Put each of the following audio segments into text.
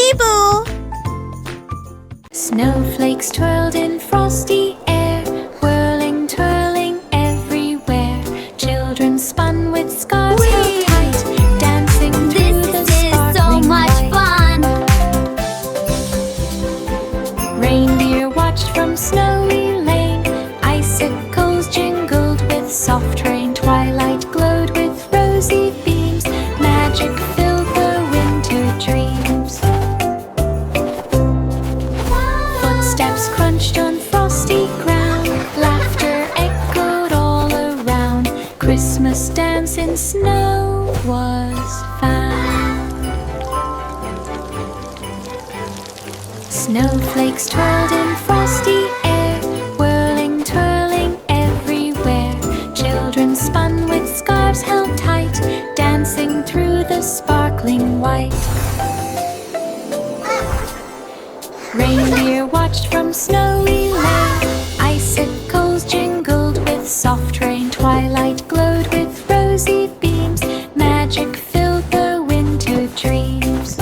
Peekaboo! Snowflakes twirled in frosty air, whirling, twirling everywhere. Children spun with scarves held tight, dancing through the sparkling light. Reindeer watched from snowy lane, icicles jingled with soft rain. Twilight glowed with rosy beams, magic filled the winter dreams. Footsteps crunched on frosty ground, laughter echoed all around. Christmas dance in snow was found. Snowflakes twirled in frosty air, whirling, twirling everywhere. Children spun with scarves held tight, dancing through the sparkling white. Reindeer watched from snowy lane, icicles jingled with soft rain. Twilight glowed with rosy beams, magic filled the winter dreams.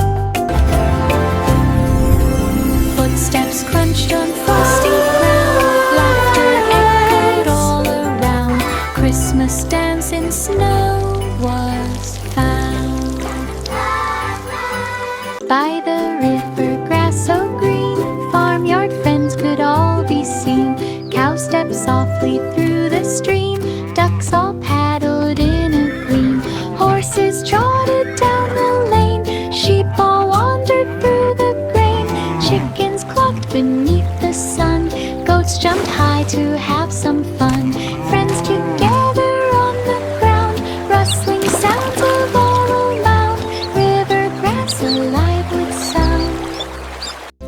Footsteps crunched on frosty ground, laughter echoed all around. Christmas dance in snow was found. By the river, grass so green, farmyard friends could all be seen. Cows stepped softly through the stream, ducks all paddled in a gleam. Horses trotted down the lane, sheep all wandered through the grain. Chickens clucked beneath the sun, goats jumped high to have some fun. Friends together on the ground, rustling sounds of all around. River grass alive with sound.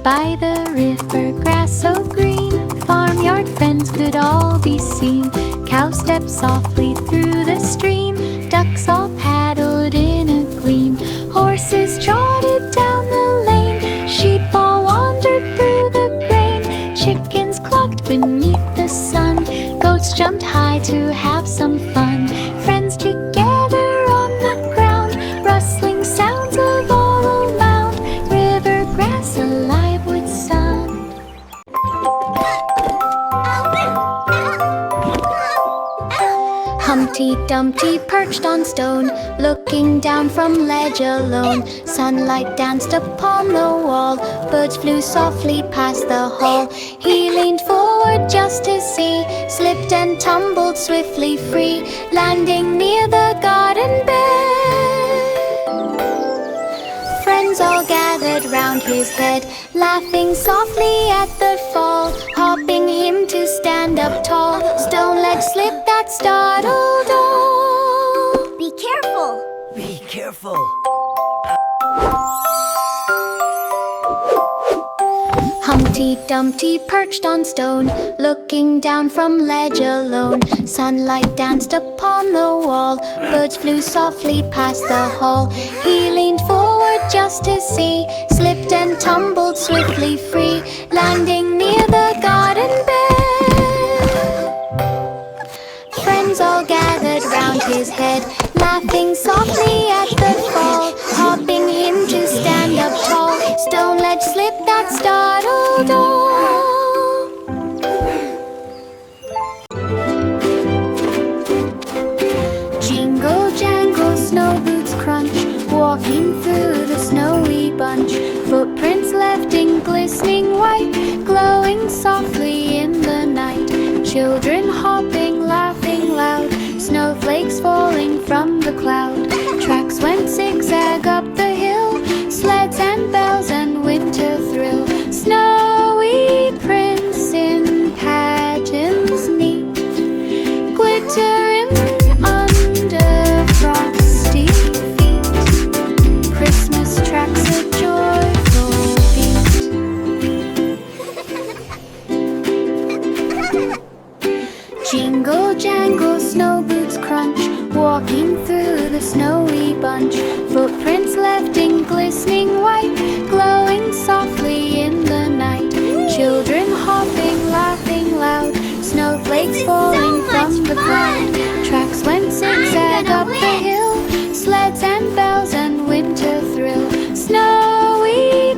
By the river, grass so green, farmyard friends could all be seen. Cows stepped softly through the stream, ducks all paddled in a gleam. Horses trotted down the lane, sheep all wandered through the grain. Chickens clucked beneath the sun, goats jumped high to have some fun. Friends together on the ground, rustling sounds of all around. River grass alive with sound. Humpty Dumpty perched on stone, looking down from ledge alone. Sunlight danced upon the wall, birds flew softly past the hall. He leaned forward just to see, slipped and tumbled swiftly free, landing near the garden bed. Friends all gathered round his head, laughing softly at the fall, helping him to stand up tall. Don't let slip that startled all. Be careful! Be careful! Humpty Dumpty perched on stone, looking down from ledge alone. Sunlight danced upon the wall, birds flew softly past the hall. He leaned forward just to see, slipped and tumbled swiftly free, landing near the garden bed. Friends all gathered round his head, laughing softly at the fall, helping him to stand up tall. Don't let slip that startled all. Jingle jangle, snow boots crunch, walking through the snowy bunch. Footprints left in glistening white, glowing softly in the night. Children hopping, laughing loud, snowflakes falling from the cloud. Tracks went zigzag up the hill, sleds and bells and winter thrill. Snowy prints in pageants neat, glittering under frosty feet. Christmas tracks a joyful beat. Jingle jangle, snow boots crunch, walking through the snowy bunch. Footprints left in glistening white, glowing softly in the night. Children hopping, laughing loud, snowflakes falling from the cloud. Tracks went zigzag up the hill, sleds and bells and winter thrill. Snowy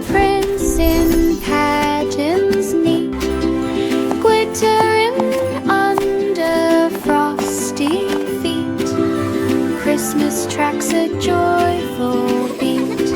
dance tracks a joyful beat.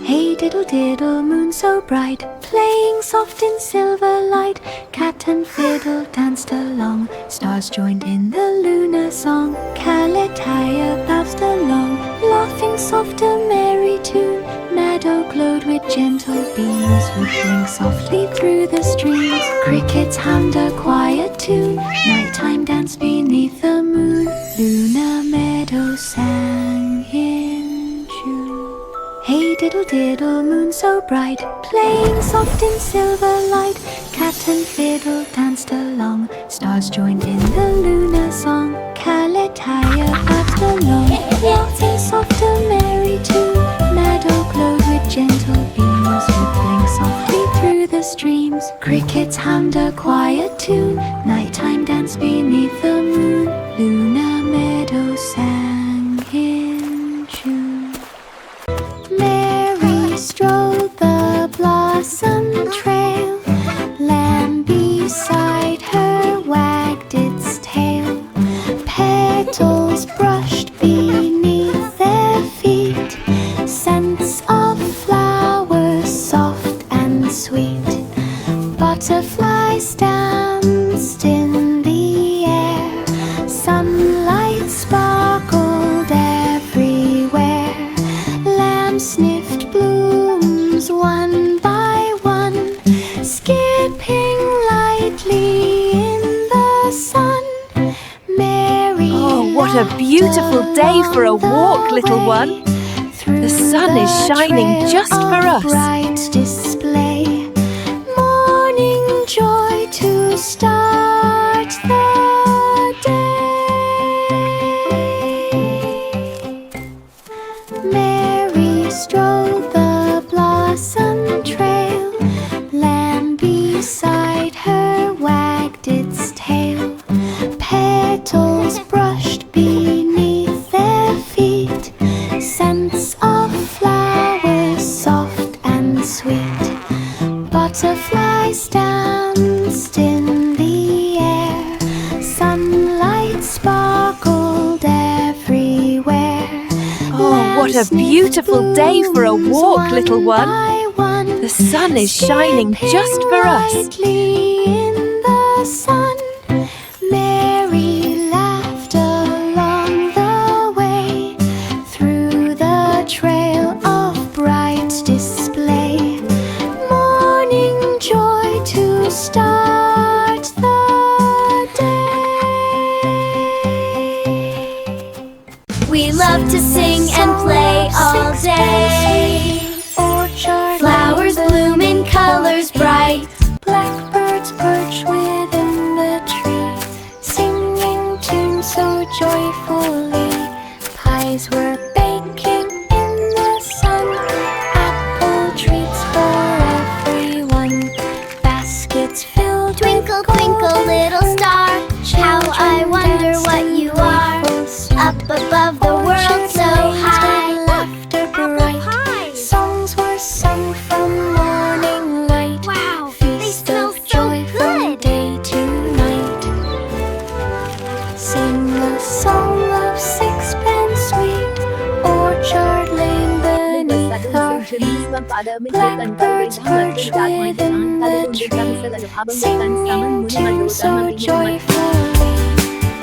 Hey diddle diddle, moon so bright, playing soft in silver light. Cat and fiddle danced along, stars joined in the lunar song. Calataya bounced along, laughing soft a merry tune. Meadow glowed with gentle beams, rippling softly through the streams. Crickets hummed a quiet tune, nighttime danced beneath the moon. Luna Meadow sang in June. Hey diddle diddle, moon so bright, playing soft in silver light. Cat and fiddle danced along, stars joined in the lunar song. Calataya bounced along, laughing soft a merry tune. Meadow glowed with gentle beams, rippling softly through the streams. Crickets hummed a quiet tune, nighttime danced beneath the moon. Luna Meadow sang in June. Mary strolled the blossom trail, lamb beside her wagged its tail. Petals brushed beneath their feet, scents of flowers soft and sweet. Butterflies danced in the air, sunlight sparkled everywhere. Lambs sniffed blooms one by one, skipping lightly in the sun. Mary What a beautiful day for a walk, little one. The sun is shining just for us. Bright display, morning joy to start the day. Mary strolled the blossom trail, lamb beside her wagged its tail. Petals brushed beneath their feet, scents of flowers soft and sweet. Butterflies danced in the air, sunlight sparkled everywhere. What a beautiful day for a walk, little one. The sun is shining just for us. In the sun, Mary laughed along the way, through the trail of bright display. Morning joy to start the day. We love to sing and play all day. Orchard Flowers bloom in colors bright. Blackbirds perch within the tree, singing tunes so joyfully. Pies were baking in the sun, apple treats for everyone. Baskets filled Twinkle, with twinkle, golden little star. How I wonder what you are. Up above the world so high. Laughter bright, songs were sung from morning light. Wow, they Feast smell of so joy from good. day to night. Sing the song of sixpence sweet, orchard lane beneath our feet. Blackbirds perch within the tree, singing tunes so joyfully.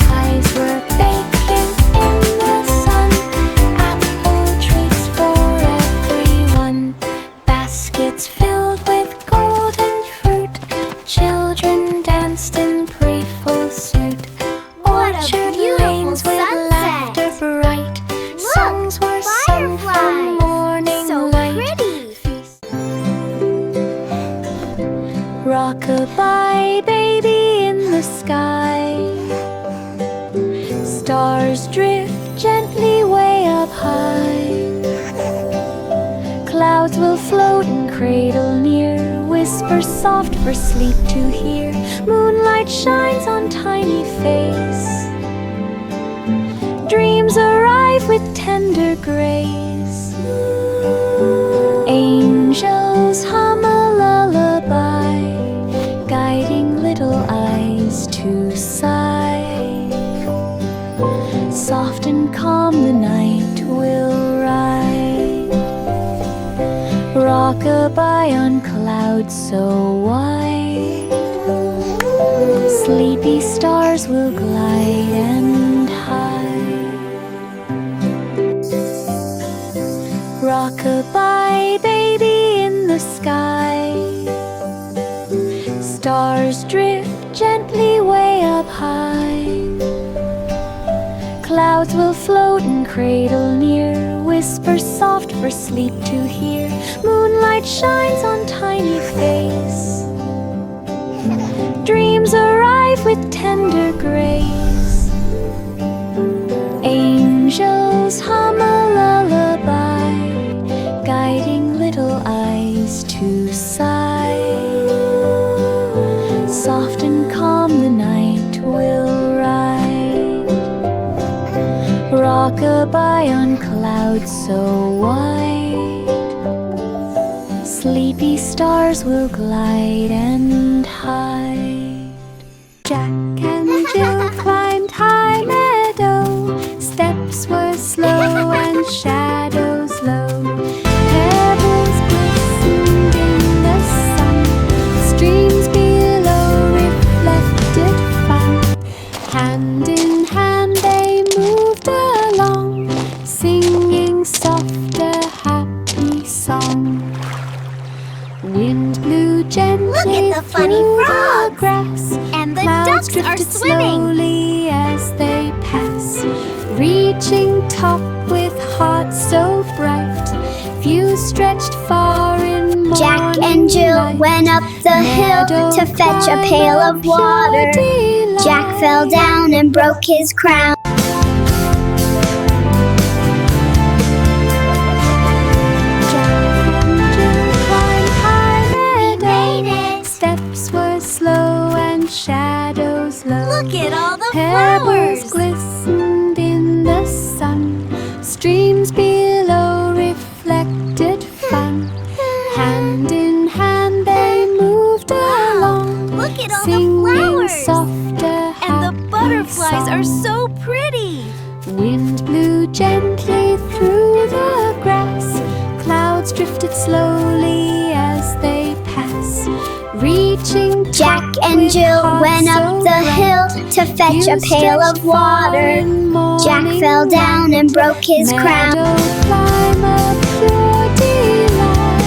Pies were baking in the sun, apple treats for everyone. Baskets filled with golden fruit, children danced in playful suit. What a Orchard beautiful lanes with sunset. laughter bright, songs were sung from fireflies. morning So light. pretty. Rock-a-bye, baby in the sky. Stars drift gently way up high. Clouds will float and cradle near, whisper soft for sleep to hear. Moonlight shines on tiny face. Dreams arrive with tender grace. Angels hum a lullaby, guiding little eyes to sigh. Soft and calm the night will ride. Rock-a-bye on clouds so wide. Sleepy stars will glide and hide. Rock-a-bye, baby, in the sky. Stars drift gently way up high. Clouds will float and cradle near. Whisper soft for sleep to hear. Moonlight shines on tiny face. Dreams arrive with tender grace. Angels hum a lullaby, guiding little eyes to sight. Soft and calm the night will ride. Rock-a-bye on clouds so wide. Sleepy stars will glide and hide. Jack and Jill climbed high meadow. Steps were slow and shadows low. Pebbles glistened in the sun. Streams below reflected fun. Hand in hand they moved along, singing soft a happy song. Wind blew gently. Look at the funny through frogs. the grass, And the clouds ducks are drifted swimming. slowly as they pass, reaching top with hearts so bright. Views stretched far in morning Jack and Jill light. went up the hill to fetch a pail of water. Jack fell down and broke his crown. Steps were slow and shadows low. Look at all the Pebbles flowers. glistened in the sun. Streams below reflected fun. Hand in hand they moved along, Look at all the singing flowers. soft a And the happy butterflies are song. so pretty. Wind blew gently through the grass. Clouds drifted slowly as they pass, reaching Jack top and with Jill hearts went up so the bright. hill to fetch a Views pail of stretched far water. in Jack morning fell down and broke his crown. Meadow climb a pure delight.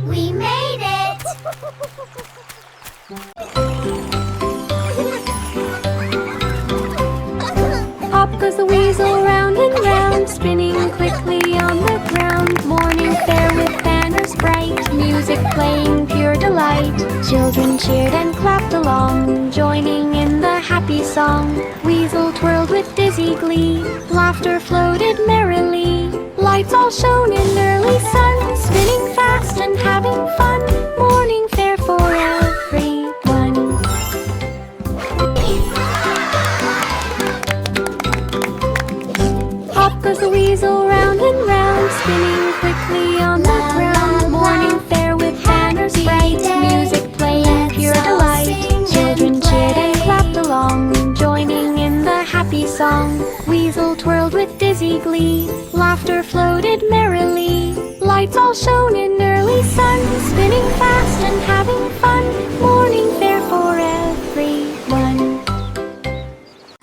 We made it! Up goes the weasel round and round, spinning quickly on the ground. Morning fair with banners bright, music playing pure delight. Children cheered and clapped along, joining in the happy song. Weasel twirled with dizzy glee, laughter floated merrily. Lights all shone in early sun, spinning fast and having fun. Morning fair for everyone. Up goes the weasel round and round, spinning quickly on the ground. Morning fair with banners bright, music playing pure delight. Children cheered and clapped along, joining in the happy song. Weasel twirled with dizzy glee, laughter floated merrily. Lights all shone in early sun, spinning fast and having fun. Morning fair for everyone.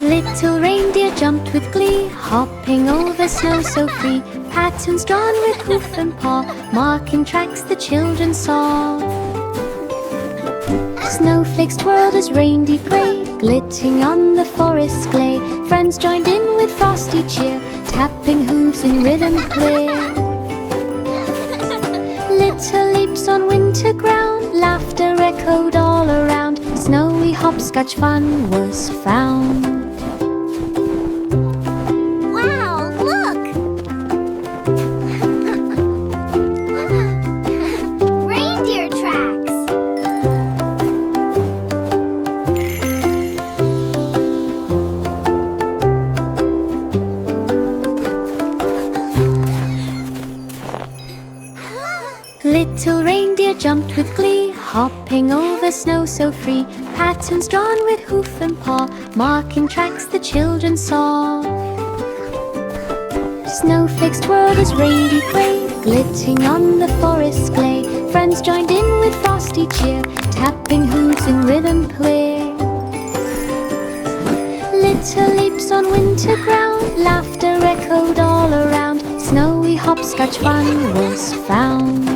Little reindeer jumped with glee, hopping over snow so free. Patterns drawn with hoof and paw, marking tracks the children saw. Snowflakes twirled as reindeer gray, glitting on the forest glade. Friends joined in with frosty cheer, tapping hooves in rhythm clear. Little leaps on winter ground, laughter echoed all around. Snowy hopscotch fun was found. Wow, look! Reindeer tracks! Little reindeer jumped with glee, Hopping over snow so free, patterns drawn with hoof and paw, marking tracks the children saw. Snowflakes twirled as rady clay, glitting on the forest glade. Friends joined in with frosty cheer, tapping hooves in rhythm clear. Little leaps on winter ground, laughter echoed all around. Snowy hopscotch fun was found.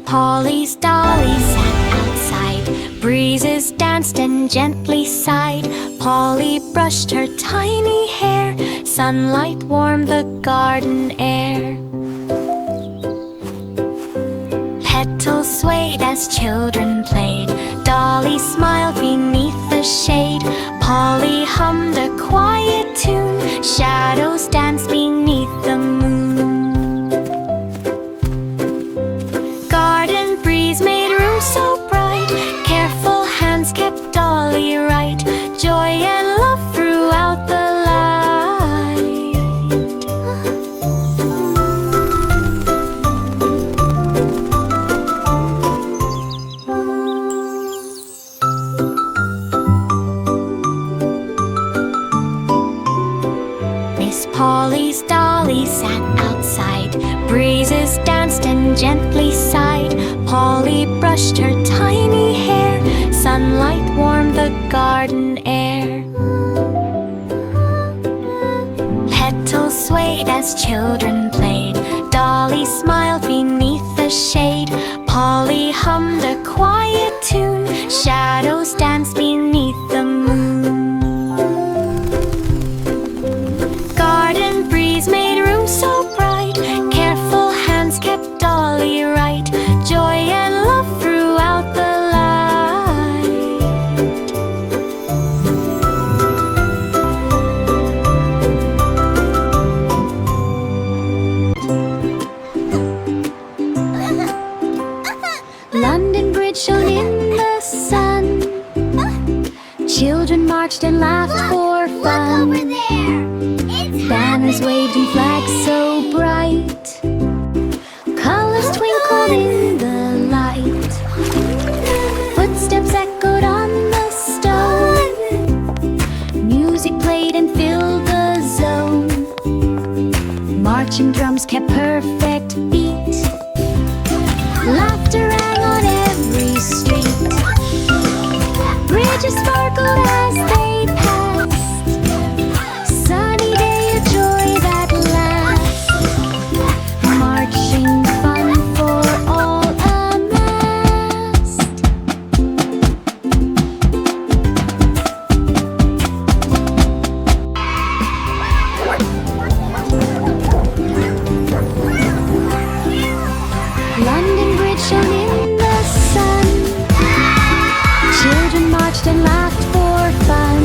Polly's dolly sat outside. Breezes danced and gently sighed. Polly brushed her tiny hair. Sunlight warmed the garden air. Petals swayed as children played. Dolly smiled beneath the shade. Polly hummed a quiet tune. Shadows danced beneath the moon. Made room so bright. Careful hands kept Dolly right. Joy and love throughout the light. Miss Polly's dolly sat outside. Breezes danced and gently sighed. Polly brushed her tiny hair. Sunlight warmed the garden air. Petals swayed as children played. Dolly smiled beneath the shade. Polly hummed a quiet tune. Shadows danced beneath the moon. Garden breeze made room so bright. Careful hands kept Dolly right. Joy and love throughout the light. London Bridge shone in the sun. Children marched and laughed for fun. Over there. Banners waved and flags so bright. Colors twinkled in the light. Footsteps echoed on the stone. Music played and filled the zone. Marching drums kept perfect beat. Laughter rang on every street. Bridges sparkled as they passed. Sunny day, a joy that lasts. Marching fun for all amassed. London Bridge shone in the sun. Children marched and laughed for fun.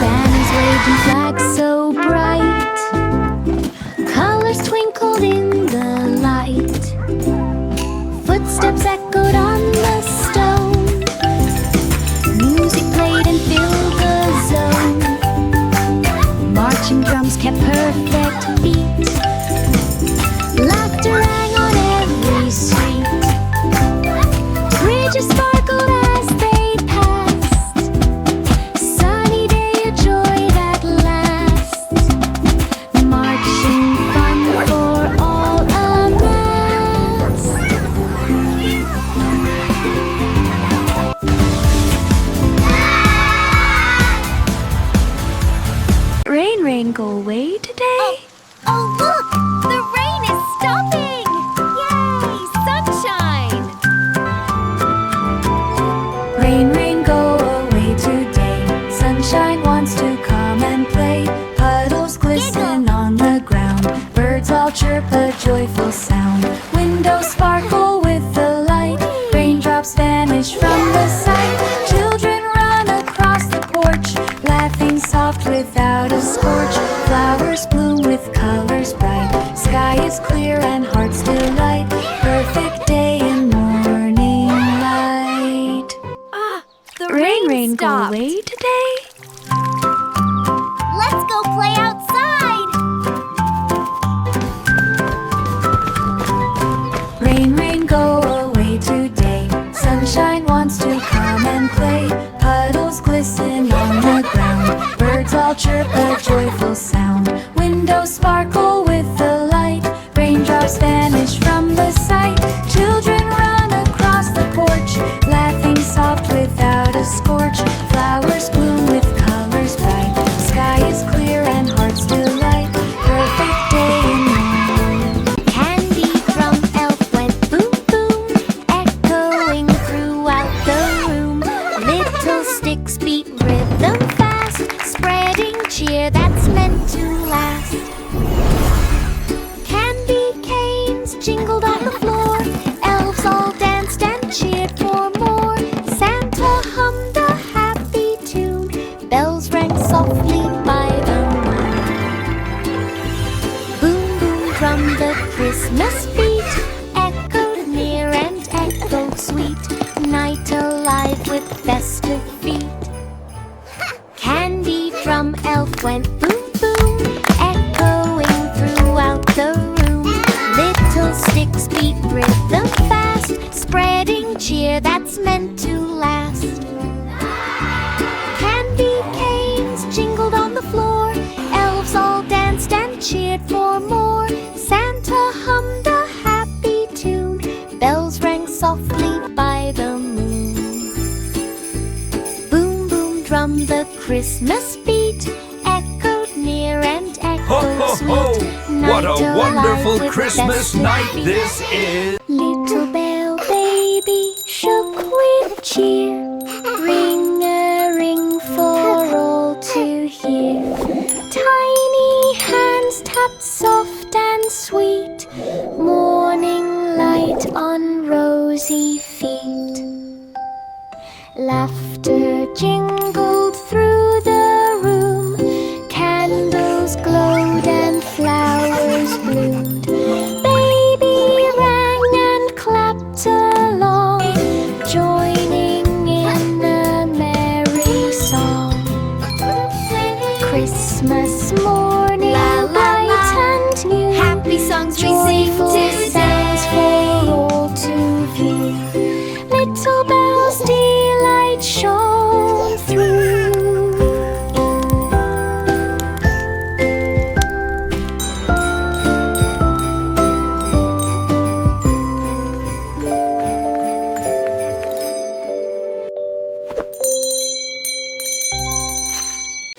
Banners waved and flags so bright. Colors twinkled in the light. Footsteps echoed on the stone. Music played and filled the zone. Marching drums kept perfect beat. Laughter rang on every street. Bridges sparkled as they passed. Sunny day, a joy that lasts. Marching fun for all amassed. Rain, rain, go away today. Oh, look! The rain is stopping! Yay! Sunshine! Rain, rain, go away today. Sunshine wants to come and play. Puddles glisten on the ground. Birds all chirp a joyful sound. Windows sparkle with the light. Raindrops vanish from the sight. Children run porch. Flowers bloom with colors bright. Sky is clear and hearts delight. Perfect day in morning light. The Rain, go stopped. away today. Let's go play outside. Rain, go away today. Sunshine wants to come and play. Puddles glisten on the ground. Birds all chirp a joyful sound. Windows sparkle with the light. Raindrops vanish from the sight. Children run across the porch, laughing soft without a scorch. Flowers bloom with colors bright. Sky is clear and hearts delight. Perfect day in morning. Candy from elf went boom boom, echoing throughout the room. Little sticks beat rhythm fast, spreading cheer that's meant to last. Candy canes jingled on the floor. Elves all danced and cheered for more. Santa hummed a happy tune. Bells rang softly by the moon. Boom boom drum the Christmas beat, echoed near and echoed sweet. Night alive with festive feet. Candy from elf went boom boom, echoing throughout the room. Little sticks beat rhythm fast, spreading cheer that's meant to last. Candy canes jingled on the floor. Elves all danced and cheered for more. Santa hummed a happy tune. Bells rang softly by the moon. Boom boom drum the Christmas beat, echoed near and echoed sweet. What Night a alive wonderful with Christmas festive night feet. this is! Little bell baby shook with cheer. Ring a ring for all to hear. Tiny hands tapped soft and sweet. Morning light on rosy feet. Laughter jingled through the room. Candles glowed and flowers bloomed. Baby rang and clapped along, joining in a merry song. Christmas morning, bright and new. Happy songs we sing Joyful today. sounds for all to view. Little bells delight shone through.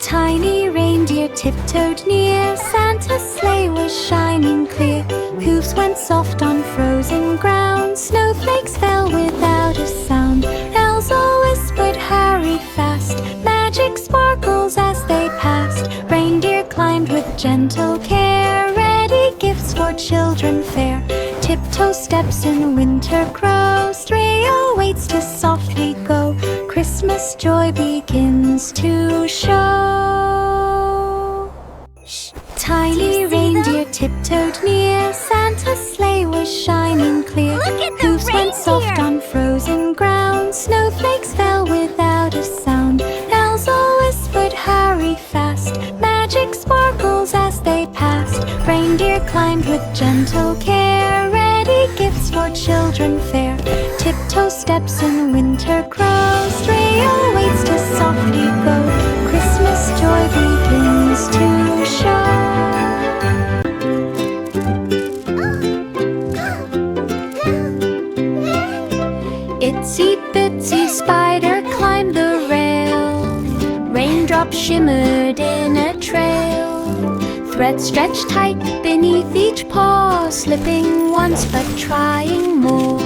Tiny reindeer tiptoed near. Santa's sleigh was shining clear. Hoofs went soft on frozen ground. Snowflakes fell without a sound. Elves all whispered, hurry fast. Magic sparkles as they passed. Reindeer climbed with gentle care. Ready gifts for children fair. Tiptoe steps in winter grow. Stray awaits to softly go. Christmas joy begins to show. Tiny reindeer tiptoed near. Santa's sleigh was shining clear. Look at the Hoofs went soft reindeer. on frozen ground. Snowflakes fell without a sound. Elves all whispered, hurry fast. Magic sparkles as they passed. Reindeer climbed with gentle care. Ready gifts for children fair. Tiptoe steps in winter grow. Stray awaits to softly go. Christmas joy begins to show. Itsy bitsy spider climbed the rail. Raindrops shimmered in a trail. Threads stretched tight beneath each paw, slipping once but trying more.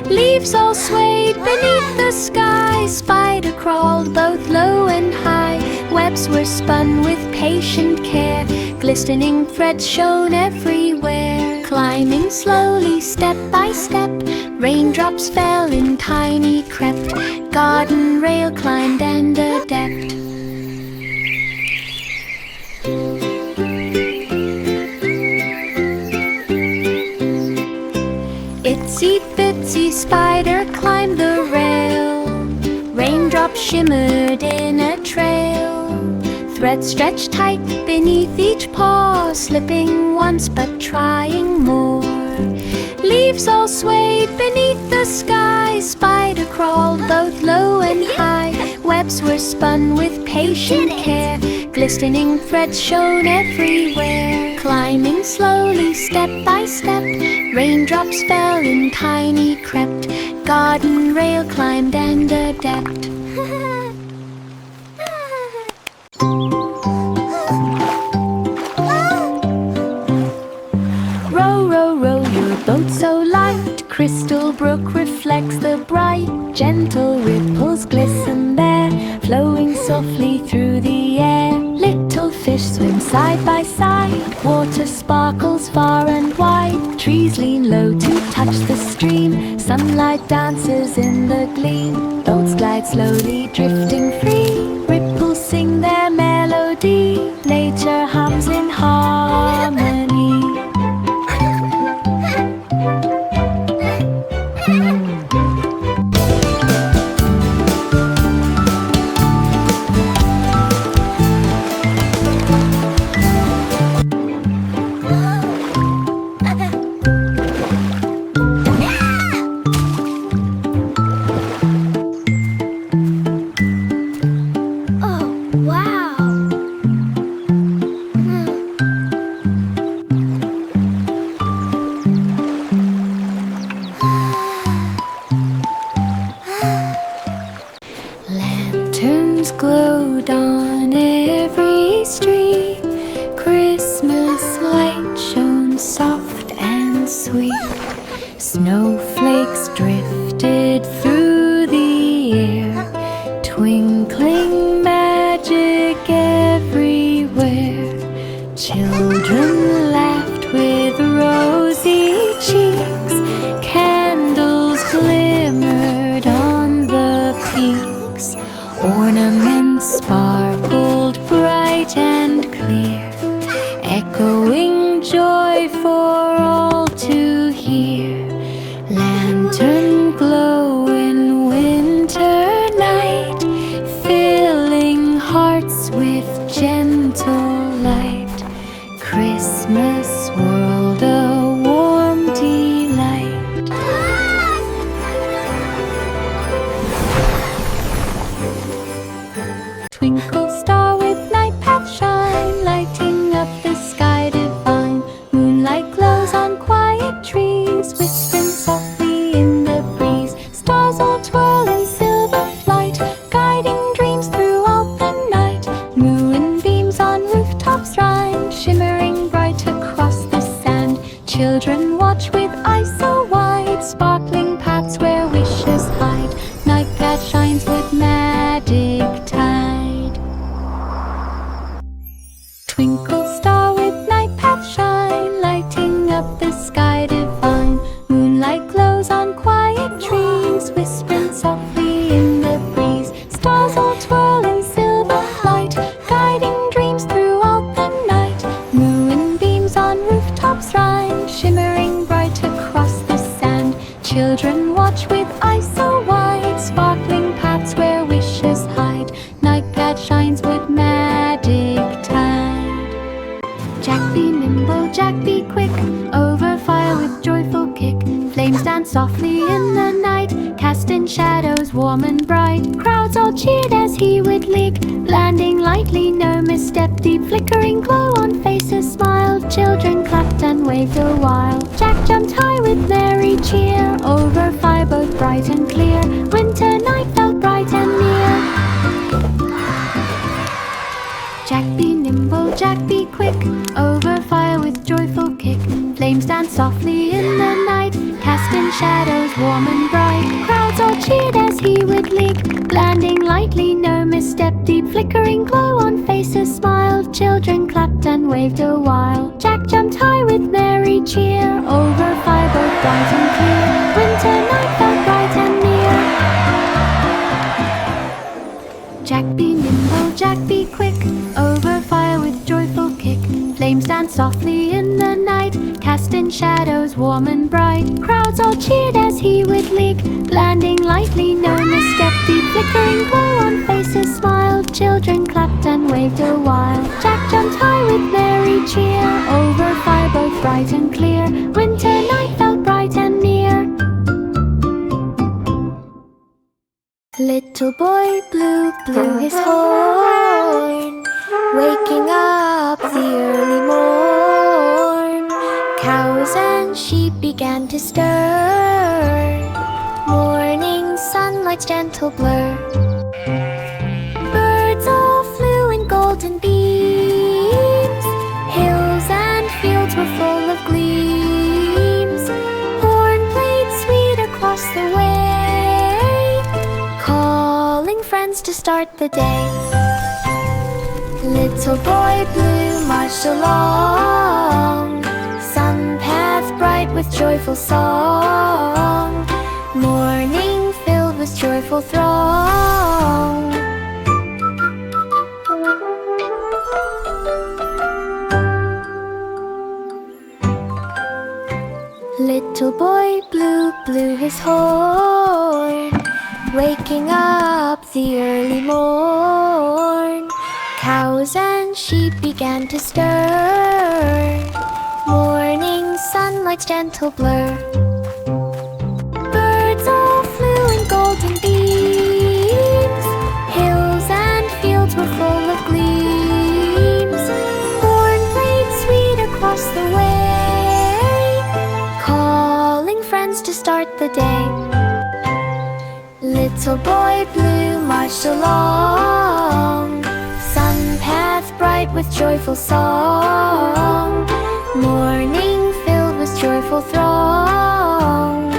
Leaves all swayed beneath the sky. Spider crawled both low and high. Webs were spun with patient care. Glistening threads shone everywhere. Climbing slowly, step by step, raindrops fell in tiny crept. Garden rail climbed and adept. Itsy bitsy spider climbed the rail. Raindrops shimmered in a trail. Thread stretched tight beneath each paw, slipping once but trying more. Leaves all swayed beneath the sky. Spider crawled both low and high. Webs were spun with patient care. Glistening threads shone everywhere. Climbing slowly, step by step, raindrops fell and tiny crept. Garden rail climbed and adept. Row, row, row your boat so light. Crystal brook reflects the bright. Gentle ripples glisten there, flowing softly through the air. Little fish swim side by side. Water sparkles far and wide. Trees lean low to touch the stream. Sunlight dances in the gleam. Boats glide slowly, drifting free. Ripples sing their melody. Nature hums in harmony. Lanterns glowed on every street. Christmas light shone soft and sweet. Snowflakes drifted through the air, twinkling magic everywhere. Children laughed with rosy cheeks. Candles glimmered on the peaks. Ornaments sparkled bright and clear, echoing joy for all to hear. Lantern glow in winter night, filling hearts with gentle light. Christmas world a warm delight. Twinkle star with night path shine, lighting up the sky divine. Moonlight glows on quiet trees, whispering softly in the breeze. Stars all twirl in silver flight, guiding dreams throughout the night. Moonbeams on rooftops shine, shimmering bright across the sand. Children watch with eyes so wide, sparkling paths where wishes hide. Night path shines with magic tide. Twinkle star with night path shine, lighting up the sky divine. Moonlight glows on quiet trees, whispering softly in the breeze. Stars all twirl in silver light, guiding dreams throughout the night. Moonbeams on rooftops shine, shimmering bright across the sand. Children watch with eyes so wide, sparkling paths where wishes hide. Night path shines with magic tide. Jack be nimble, Jack be quick, over fire with joyful kick. Flames dance softly in the night, casting shadows warm and bright. Crowds all cheered as he would leap, landing lightly, no misstep. Deep flickering glow on faces smiled. Children clapped and waved a while. Jack jumped high with merry cheer, over fire both bright and clear. Winter night felt bright and near. Jack be nimble, Jack be quick, over fire with joyful kick. Flames dance softly in the night, casting shadows warm and bright. Crowds all cheered as he would leap, landing lightly, no misstep. Deep flickering glow on faces smiled. Children clapped and waved a while. Jack jumped high with merry cheer, over fire both bright and clear. Winter night felt bright and near. Jack be nimble, Jack be quick, over fire with joyful kick. Flames dance softly in the the night, casting shadows warm and bright. Crowds all cheered as he would leap, landing lightly, no misstep. The flickering glow on faces smiled, children clapped and waved a while. Jack jumped high with merry cheer, over fire both bright and clear. Winter night felt bright and near. Little boy Blue blew his horn, waking up the early morn. Cows and sheep began to stir, morning sunlight's gentle blur. Birds all flew in golden beams, hills and fields were full of gleams. Horn played sweet across the way, calling friends to start the day. Little boy Blue marched along, sun path bright with joyful song, morning filled with joyful throng. Little boy Blue blew his horn, waking up the early morn. Cows and sheep began to stir, morning sunlight's gentle blur. Birds all flew in golden beams, hills and fields were full of gleams. Horn played sweet across the way, calling friends to start the day. Little boy Blue marched along, sun path bright with joyful song, morning filled with joyful throng.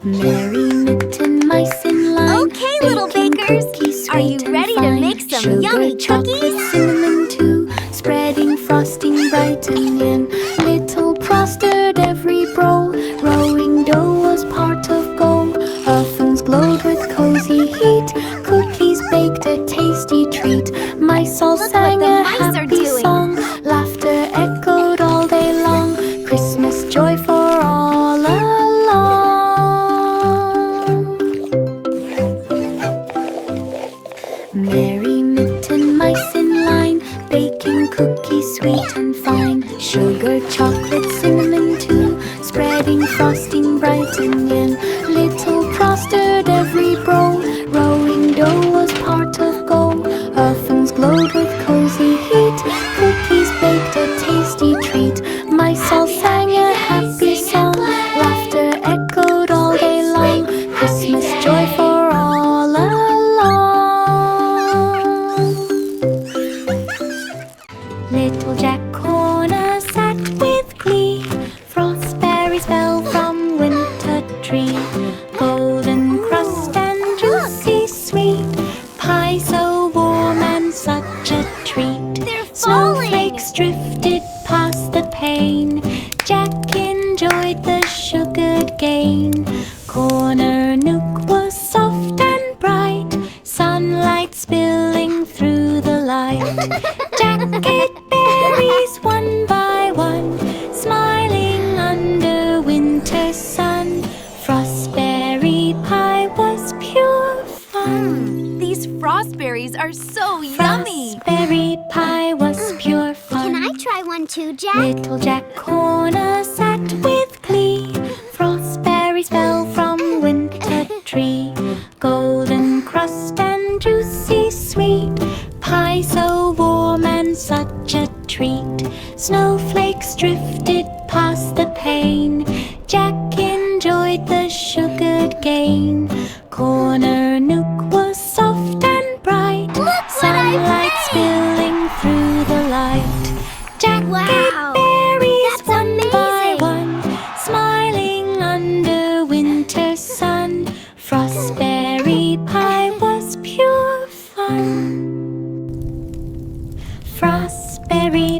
Merry mitten mice in line. Okay, little bakers, are you ready to make some yummy chocolate, cookies? cinnamon too, spreading frosting bright and in. Little prospered every brow, rowing dough was part of goal. Ovens glowed with cozy heat, cookies baked a tasty treat. Mice all Look sang what the a mice are happy doing. song, laughter echoed all day long, Christmas joy for all along. Merry mitten mice in line, baking cookies sweet and fine. Sugar, chocolate, cinnamon too, spreading frosting bright and in. Little prospered every brow, rowing dough was part of goal. Ovens glowed with cozy heat, cookies baked a tasty treat. Mice all sang a happy song, laughter echoed all day long, Christmas joy for all along. Little Jack Corner sat with glee, frostberries fell from winter tree. Golden crust and juicy sweet, pie so warm and such a treat. They're falling. Snowflakes drifted past the pane, Jack enjoyed the sugared gain. Corner nook was soft and bright, sunlight spilling through the light. Jack ate berries one by one, smiling under winter sun. Frostberry pie was pure fun. These frostberries are so yummy. Frostberry pie was pure fun. Can I try one too, Jack? Little Jack Corner sat with glee, frostberries fell from winter tree. Golden crust and juicy sweet, pie so warm and such a treat. Snowflakes drifted past the pane, Jack enjoyed the sugared gain. Corner nook was soft and bright, sunlight spilling through the light. Jack ate berries one by one, smiling under winter sun. Frostberry pie was pure fun. Frostberry